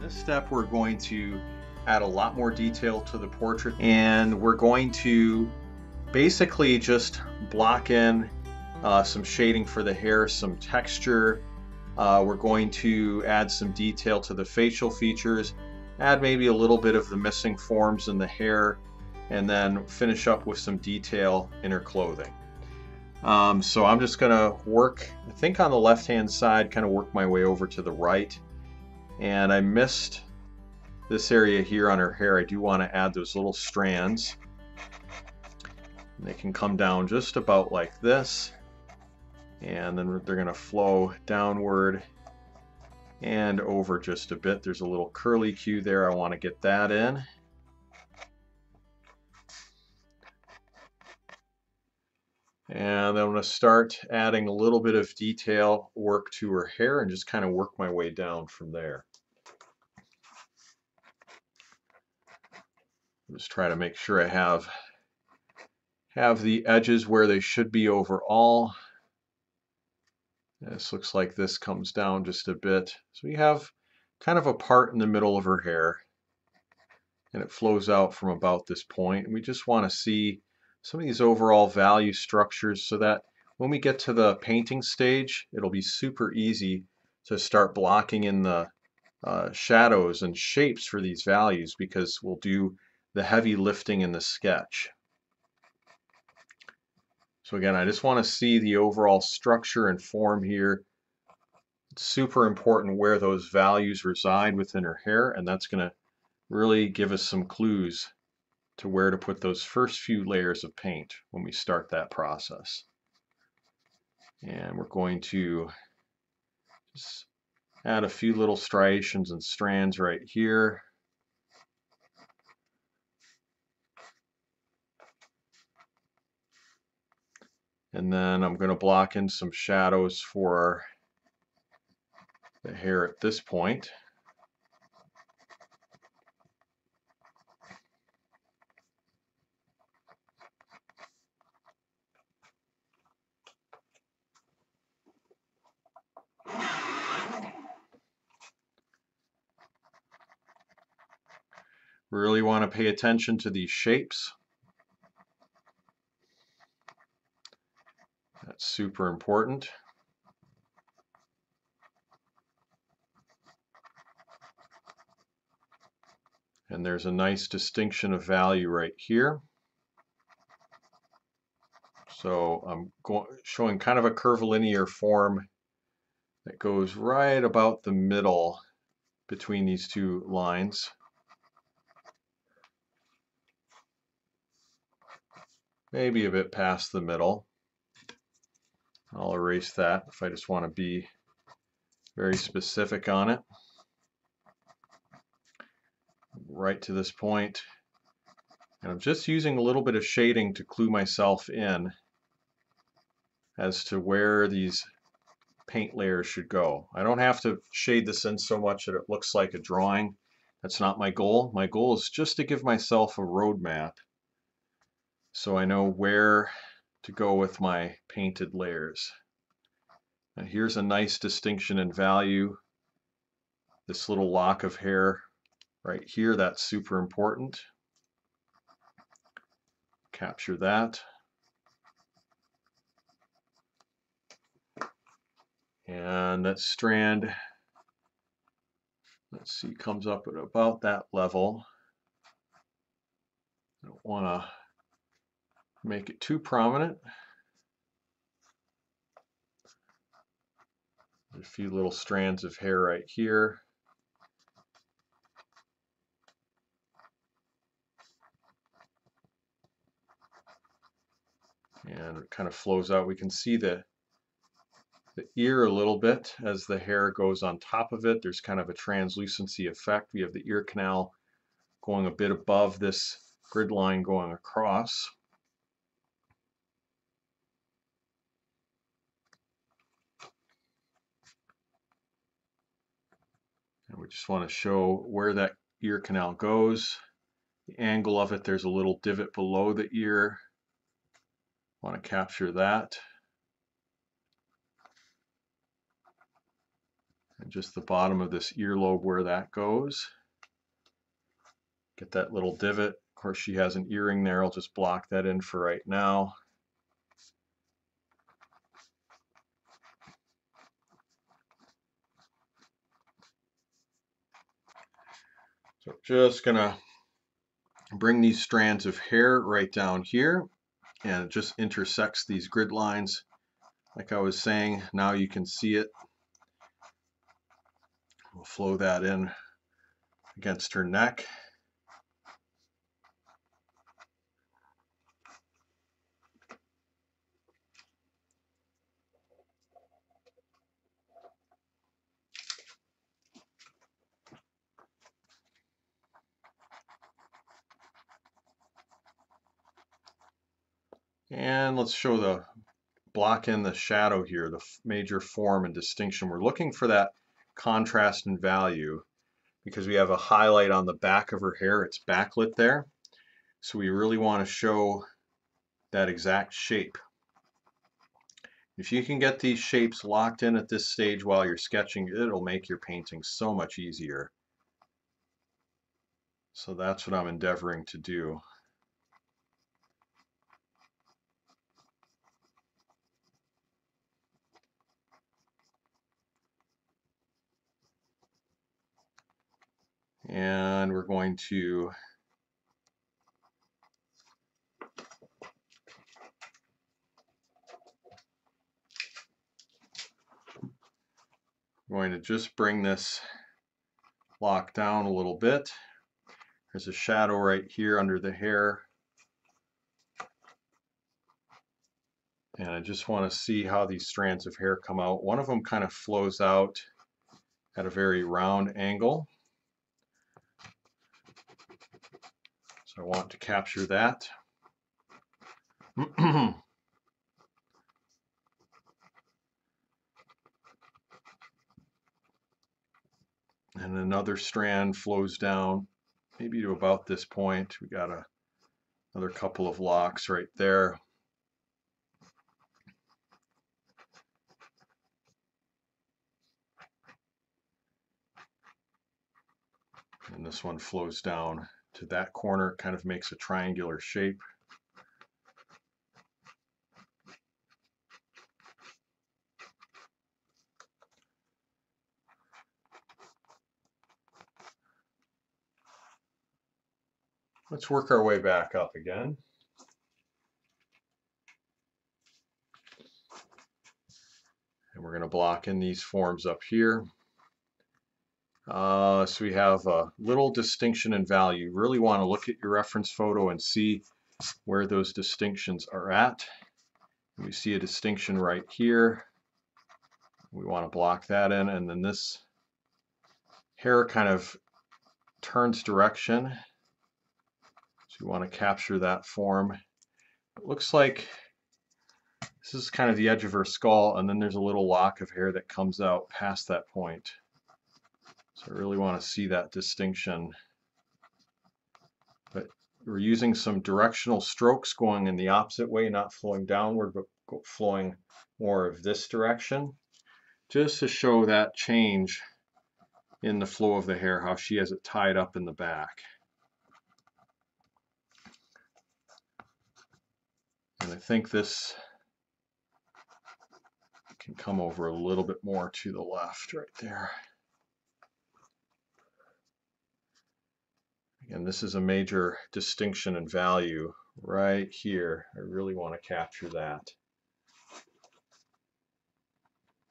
this step we're going to add a lot more detail to the portrait, and we're going to basically just block in some shading for the hair, some texture. We're going to add some detail to the facial features, add maybe a little bit of the missing forms in the hair, and then finish up with some detail in her clothing. So I'm just gonna work, I think on the left hand side, kind of work my way over to the right. And I missed this area here on her hair. I do want to add those little strands. And they can come down just about like this. And then they're going to flow downward and over just a bit. There's a little curly cue there. I want to get that in. And then I'm going to start adding a little bit of detail work to her hair and just kind of work my way down from there. Just try to make sure I have the edges where they should be overall. This looks like this comes down just a bit. So we have kind of a part in the middle of her hair, and it flows out from about this point. And we just want to see some of these overall value structures so that when we get to the painting stage, it'll be super easy to start blocking in the shadows and shapes for these values, because we'll do the heavy lifting in the sketch. So again, I just want to see the overall structure and form here. It's super important where those values reside within her hair, and that's going to really give us some clues to where to put those first few layers of paint when we start that process. And we're going to just add a few little striations and strands right here. And then I'm going to block in some shadows for the hair at this point. Really want to pay attention to these shapes. That's super important. And there's a nice distinction of value right here. So I'm showing kind of a curvilinear form that goes right about the middle between these two lines. Maybe a bit past the middle. I'll erase that if I just want to be very specific on it. Right to this point. And I'm just using a little bit of shading to clue myself in as to where these paint layers should go. I don't have to shade this in so much that it looks like a drawing. That's not my goal. My goal is just to give myself a roadmap so I know where to go with my painted layers. And here's a nice distinction in value. This little lock of hair right here, that's super important. Capture that. And that strand, let's see, comes up at about that level. I don't want to make it too prominent. There's a few little strands of hair right here. And it kind of flows out. We can see the ear a little bit as the hair goes on top of it. There's kind of a translucency effect. We have the ear canal going a bit above this grid line going across. And we just want to show where that ear canal goes. The angle of it, there's a little divot below the ear. Want to capture that. And just the bottom of this earlobe where that goes. Get that little divot. Of course, she has an earring there. I'll just block that in for right now. So just gonna bring these strands of hair right down here, and it just intersects these grid lines. Like I was saying, now you can see it. We'll flow that in against her neck. And let's show the block in the shadow here, the major form and distinction. We're looking for that contrast and value because we have a highlight on the back of her hair. It's backlit there. So we really want to show that exact shape. If you can get these shapes locked in at this stage while you're sketching, it'll make your painting so much easier. So that's what I'm endeavoring to do. And we're going to just bring this lock down a little bit. There's a shadow right here under the hair. And I just want to see how these strands of hair come out. One of them kind of flows out at a very round angle. So I want to capture that. And another strand flows down maybe to about this point. We got another couple of locks right there. And this one flows down to that corner. It kind of makes a triangular shape. Let's work our way back up again. And we're going to block in these forms up here. So we have a little distinction in value. You really want to look at your reference photo and see where those distinctions are at. We see a distinction right here. We want to block that in, and then this hair kind of turns direction. So you want to capture that form. It looks like this is kind of the edge of her skull, and then there's a little lock of hair that comes out past that point. So I really want to see that distinction. But we're using some directional strokes going in the opposite way, not flowing downward, but flowing more of this direction, just to show that change in the flow of the hair, how she has it tied up in the back. And I think this can come over a little bit more to the left right there. Again, this is a major distinction and value right here. I really want to capture that.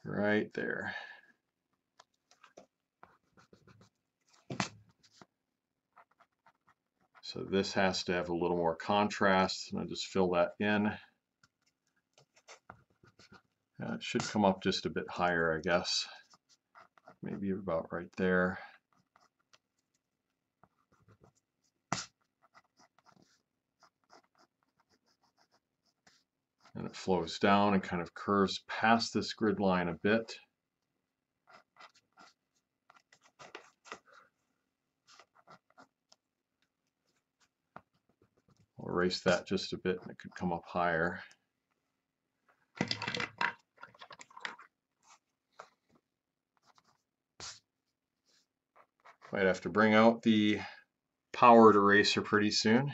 Right there. So this has to have a little more contrast, and I just fill that in. It should come up just a bit higher, I guess. Maybe about right there. And it flows down and kind of curves past this grid line a bit. I'll erase that just a bit and it could come up higher. Might have to bring out the powered eraser pretty soon.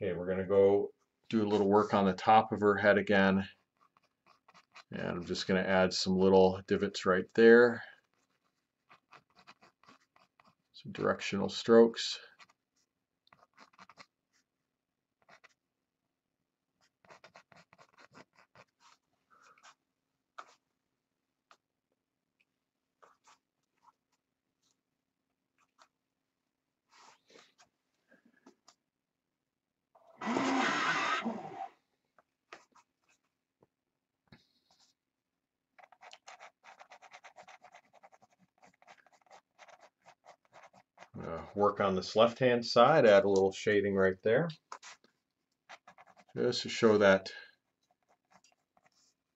Okay, we're going to go do a little work on the top of her head again. And I'm just going to add some little divots right there. Some directional strokes. Work on this left-hand side, add a little shading right there, just to show that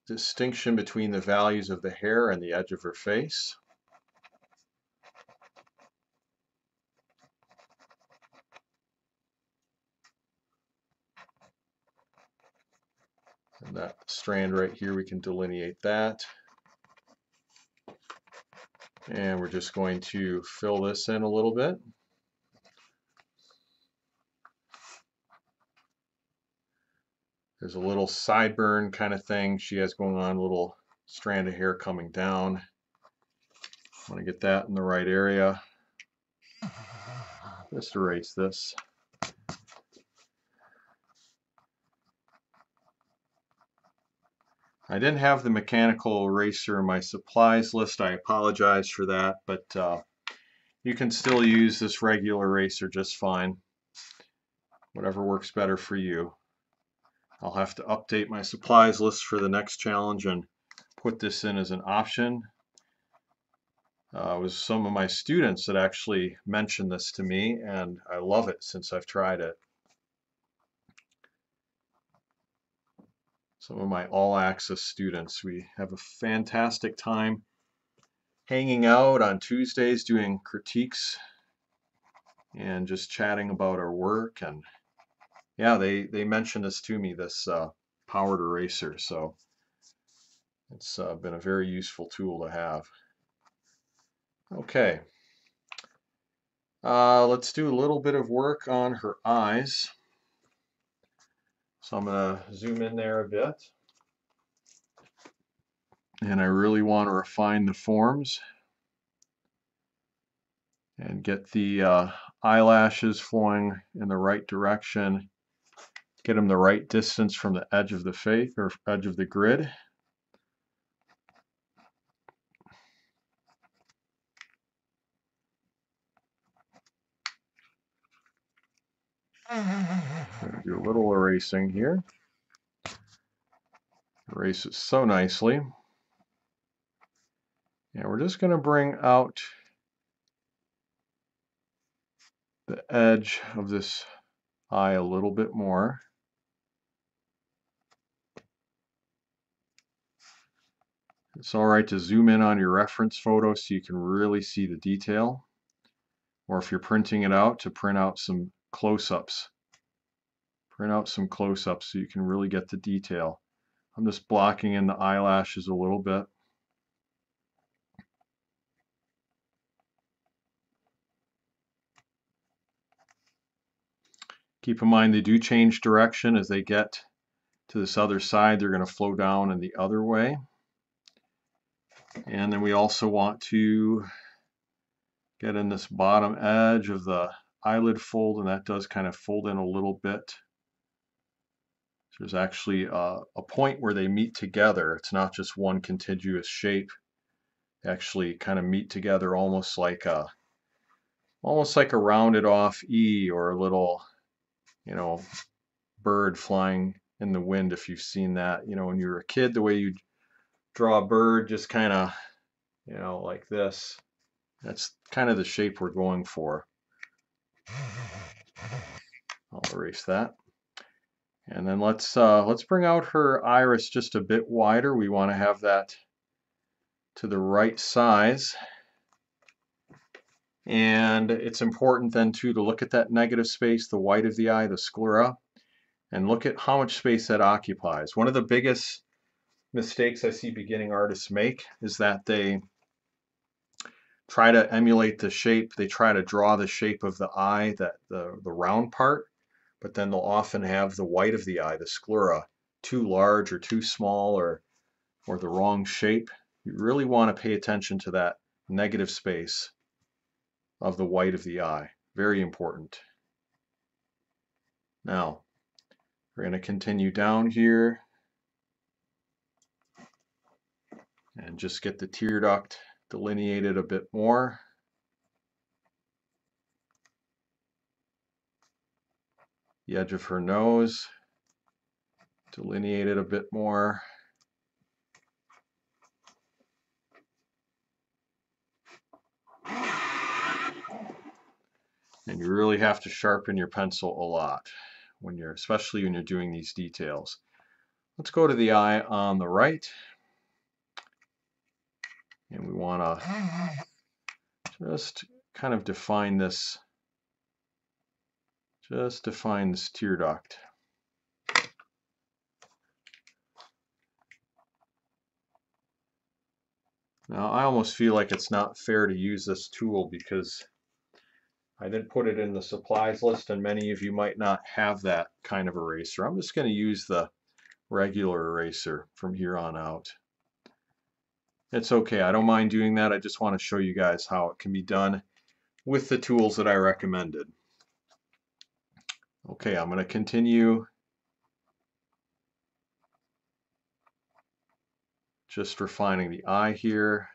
distinction between the values of the hair and the edge of her face. And that strand right here, we can delineate that. And we're just going to fill this in a little bit. There's a little sideburn kind of thing she has going on, a little strand of hair coming down. Want to get that in the right area. Just erase this. I didn't have the mechanical eraser in my supplies list. I apologize for that, but you can still use this regular eraser just fine. Whatever works better for you. I'll have to update my supplies list for the next challenge and put this in as an option. It was some of my students that actually mentioned this to me, and I love it since I've tried it. Some of my all-access students. We have a fantastic time hanging out on Tuesdays doing critiques and just chatting about our work. And yeah, they mentioned this to me, this powered eraser, so it's been a very useful tool to have. Okay, let's do a little bit of work on her eyes. So I'm going to zoom in there a bit. And I really want to refine the forms and get the eyelashes flowing in the right direction. Get them the right distance from the edge of the face or edge of the grid. Do a little erasing here. Erase it so nicely. And we're just going to bring out the edge of this eye a little bit more. It's all right to zoom in on your reference photo so you can really see the detail. Or if you're printing it out, to print out some close-ups. Print out some close-ups so you can really get the detail. I'm just blocking in the eyelashes a little bit. Keep in mind they do change direction as they get to this other side. They're going to flow down in the other way. And then we also want to get in this bottom edge of the eyelid fold, and that does kind of fold in a little bit. So there's actually a point where they meet together. It's not just one contiguous shape. They actually kind of meet together almost like a rounded off E, or a little, bird flying in the wind, if you've seen that. When you were a kid, the way you draw a bird, just kind of, like this. That's kind of the shape we're going for. I'll erase that. And then let's bring out her iris just a bit wider. We want to have that to the right size. And it's important then too to look at that negative space, the white of the eye, the sclera, and look at how much space that occupies. One of the biggest mistakes I see beginning artists make is that they try to emulate the shape. They try to draw the shape of the eye, the round part, but then they'll often have the white of the eye, the sclera, too large or too small or the wrong shape. You really want to pay attention to that negative space of the white of the eye. Very important. Now, we're going to continue down here and just get the tear duct delineated a bit more. The edge of her nose, delineated a bit more. And you really have to sharpen your pencil a lot when you're, especially when you're doing these details. Let's go to the eye on the right. And we want to just kind of define this, tear duct. Now I almost feel like it's not fair to use this tool because I didn't put it in the supplies list and many of you might not have that kind of eraser. I'm just going to use the regular eraser from here on out. It's okay, I don't mind doing that. I just want to show you guys how it can be done with the tools that I recommended. Okay, I'm going to continue just refining the eye here.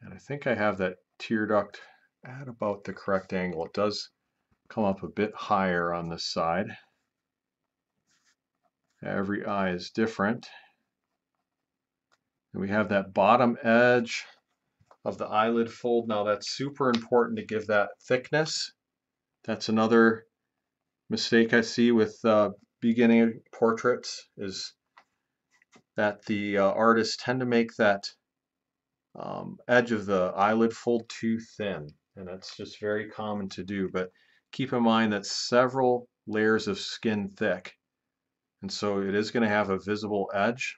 And I think I have that tear duct at about the correct angle. It does come up a bit higher on this side. Every eye is different. And we have that bottom edge of the eyelid fold. Now that's super important to give that thickness. That's another mistake I see with beginning portraits is that the artists tend to make that edge of the eyelid fold too thin, and that's just very common to do. But keep in mind that several layers of skin thick, and so it is going to have a visible edge,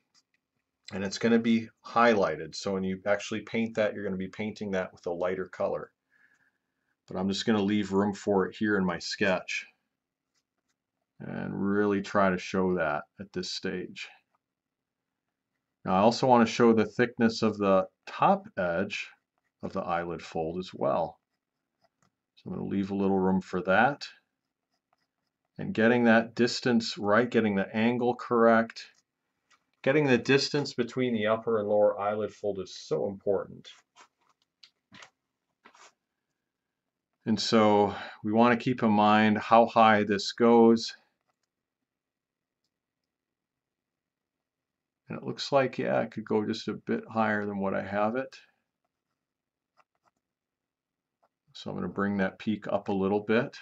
and it's going to be highlighted. So when you actually paint that, you're going to be painting that with a lighter color. But I'm just going to leave room for it here in my sketch and really try to show that at this stage. Now I also want to show the thickness of the top edge of the eyelid fold as well. So I'm going to leave a little room for that. And getting that distance right, getting the angle correct, getting the distance between the upper and lower eyelid fold is so important. And so we want to keep in mind how high this goes. And it looks like, yeah, it could go just a bit higher than what I have it. So I'm going to bring that peak up a little bit.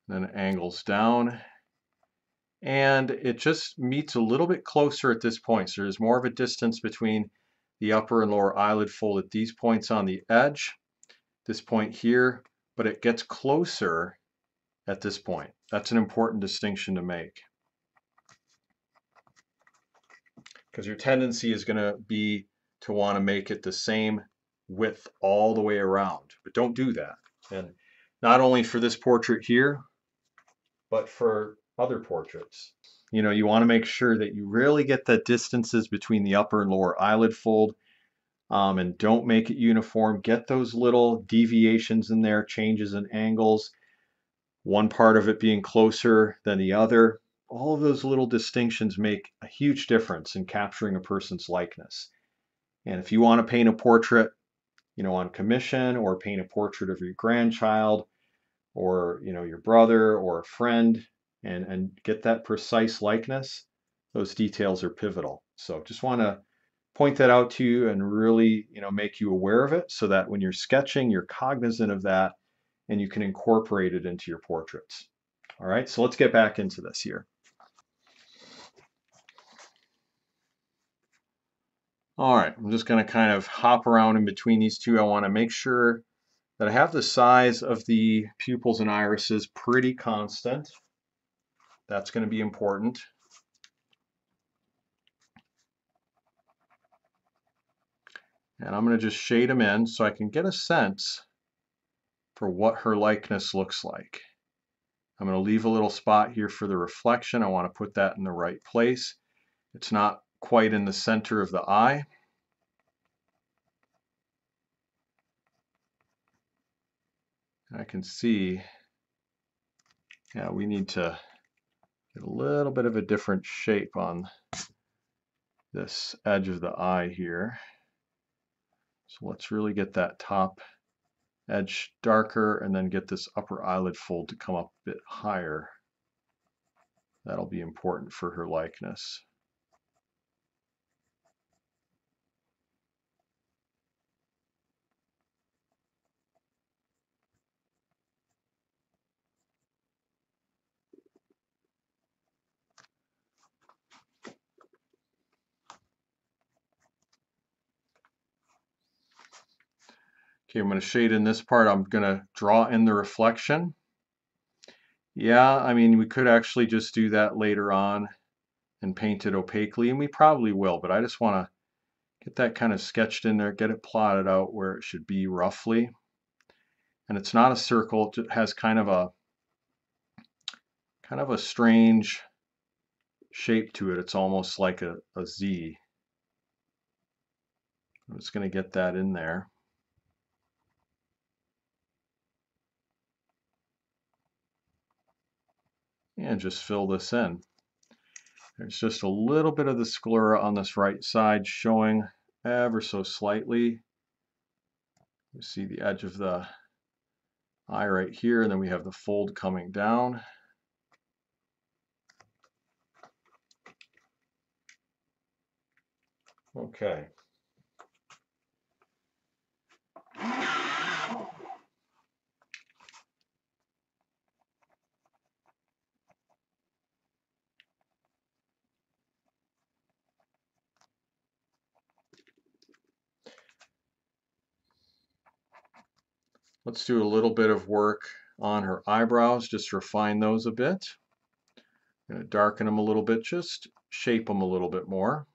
Then it angles down. And it just meets a little bit closer at this point. So there's more of a distance between the upper and lower eyelid fold at these points on the edge, this point here, but it gets closer at this point. That's an important distinction to make, because your tendency is going to be to want to make it the same width all the way around, but don't do that. And not only for this portrait here, but for other portraits. You know, you want to make sure that you really get the distances between the upper and lower eyelid fold, and don't make it uniform. Get those little deviations in there, changes in angles, one part of it being closer than the other. All of those little distinctions make a huge difference in capturing a person's likeness. And if you want to paint a portrait, you know, on commission, or paint a portrait of your grandchild, or, you know, your brother or a friend, and get that precise likeness, those details are pivotal. So just want to point that out to you and really, you know, make you aware of it so that when you're sketching, you're cognizant of that and you can incorporate it into your portraits. All right, so let's get back into this here. All right, I'm just going to kind of hop around in between these two. I want to make sure that I have the size of the pupils and irises pretty constant. That's going to be important. And I'm going to just shade them in so I can get a sense for what her likeness looks like. I'm going to leave a little spot here for the reflection. I want to put that in the right place. It's not quite in the center of the eye. I can see, yeah, we need to get a little bit of a different shape on this edge of the eye here. So let's really get that top edge darker and then get this upper eyelid fold to come up a bit higher. That'll be important for her likeness. Okay, I'm going to shade in this part. I'm going to draw in the reflection. Yeah, I mean, we could actually just do that later on and paint it opaquely, and we probably will, but I just want to get that kind of sketched in there, get it plotted out where it should be roughly. And it's not a circle, it has kind of a strange shape to it. It's almost like a Z. I'm just going to get that in there. And just fill this in. There's just a little bit of the sclera on this right side showing ever so slightly. You see the edge of the eye right here, and then we have the fold coming down. Okay. Let's do a little bit of work on her eyebrows, just refine those a bit. I'm going to darken them a little bit, just shape them a little bit more.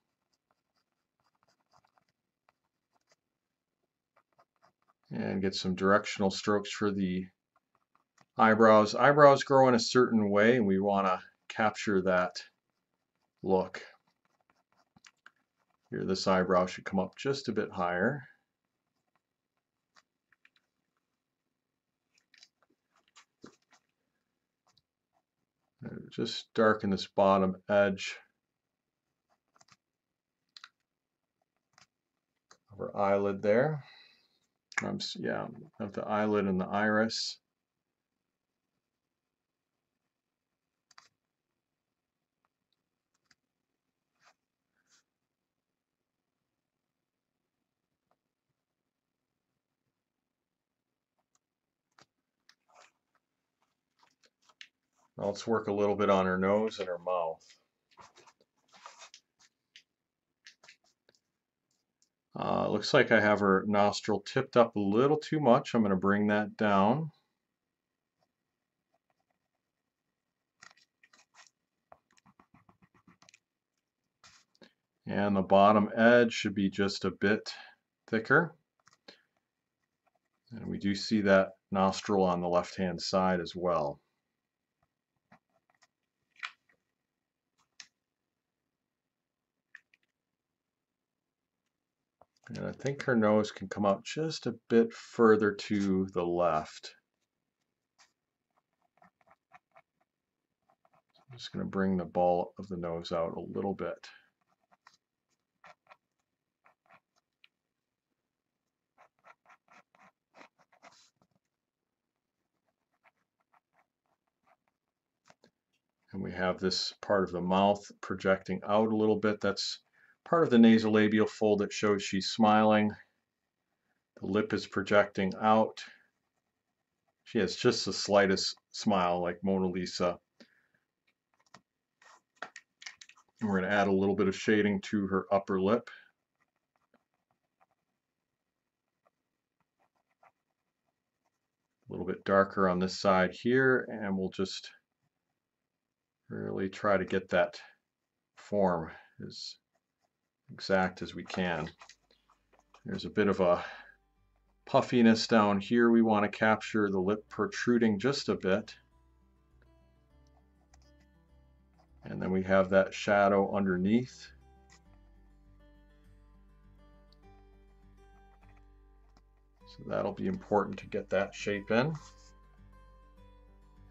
And get some directional strokes for the eyebrows. Eyebrows grow in a certain way, and we want to capture that look. Here, this eyebrow should come up just a bit higher. Just darken this bottom edge of her eyelid there. Yeah, of the eyelid and the iris. Now let's work a little bit on her nose and her mouth. Looks like I have her nostril tipped up a little too much. I'm going to bring that down. And the bottom edge should be just a bit thicker. And we do see that nostril on the left-hand side as well. And I think her nose can come out just a bit further to the left. I'm just going to bring the ball of the nose out a little bit. And we have this part of the mouth projecting out a little bit. That's part of the nasolabial fold that shows she's smiling. The lip is projecting out. She has just the slightest smile, like Mona Lisa. And we're going to add a little bit of shading to her upper lip. little bit darker on this side here, and we'll just really try to get that form as exact as we can. There's a bit of a puffiness down here. We want to capture the lip protruding just a bit. And then we have that shadow underneath. So that'll be important to get that shape in.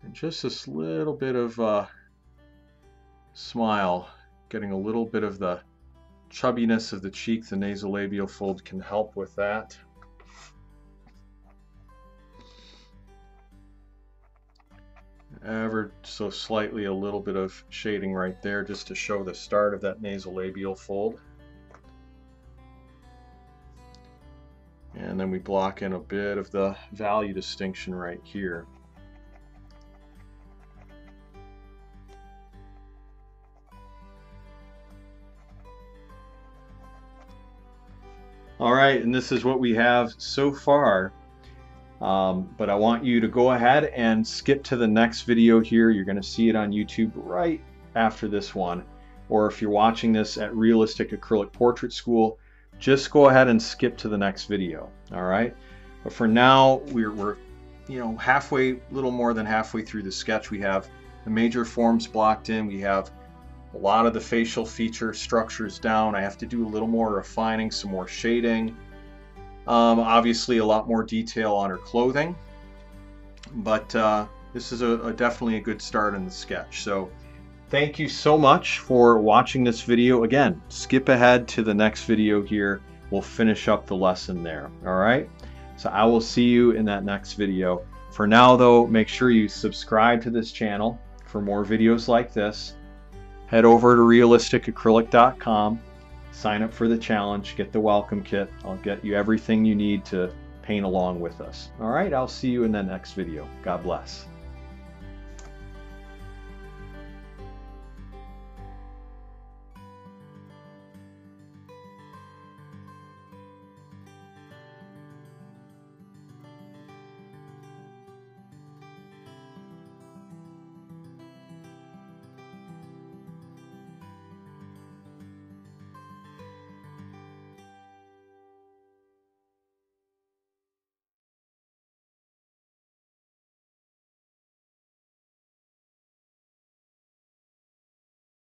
And just this little bit of smile, getting a little bit of the chubbiness of the cheek, the nasolabial fold can help with that. Ever so slightly a little bit of shading right there just to show the start of that nasolabial fold. And then we block in a bit of the value distinction right here. All right, and this is what we have so far. But I want you to go ahead and skip to the next video here. You're going to see it on YouTube right after this one. Or if you're watching this at Realistic Acrylic Portrait School, just go ahead and skip to the next video. All right. But for now, we're halfway, little more than halfway through the sketch. We have the major forms blocked in. We have a lot of the facial feature structures down. I have to do a little more refining, some more shading. Obviously a lot more detail on her clothing, but this is definitely a good start in the sketch. So thank you so much for watching this video. Again, skip ahead to the next video here. We'll finish up the lesson there. All right, so I will see you in that next video. For now though, make sure you subscribe to this channel for more videos like this. Head over to realisticacrylic.com. Sign up for the challenge, get the welcome kit. I'll get you everything you need to paint along with us. All right, I'll see you in the next video. God bless.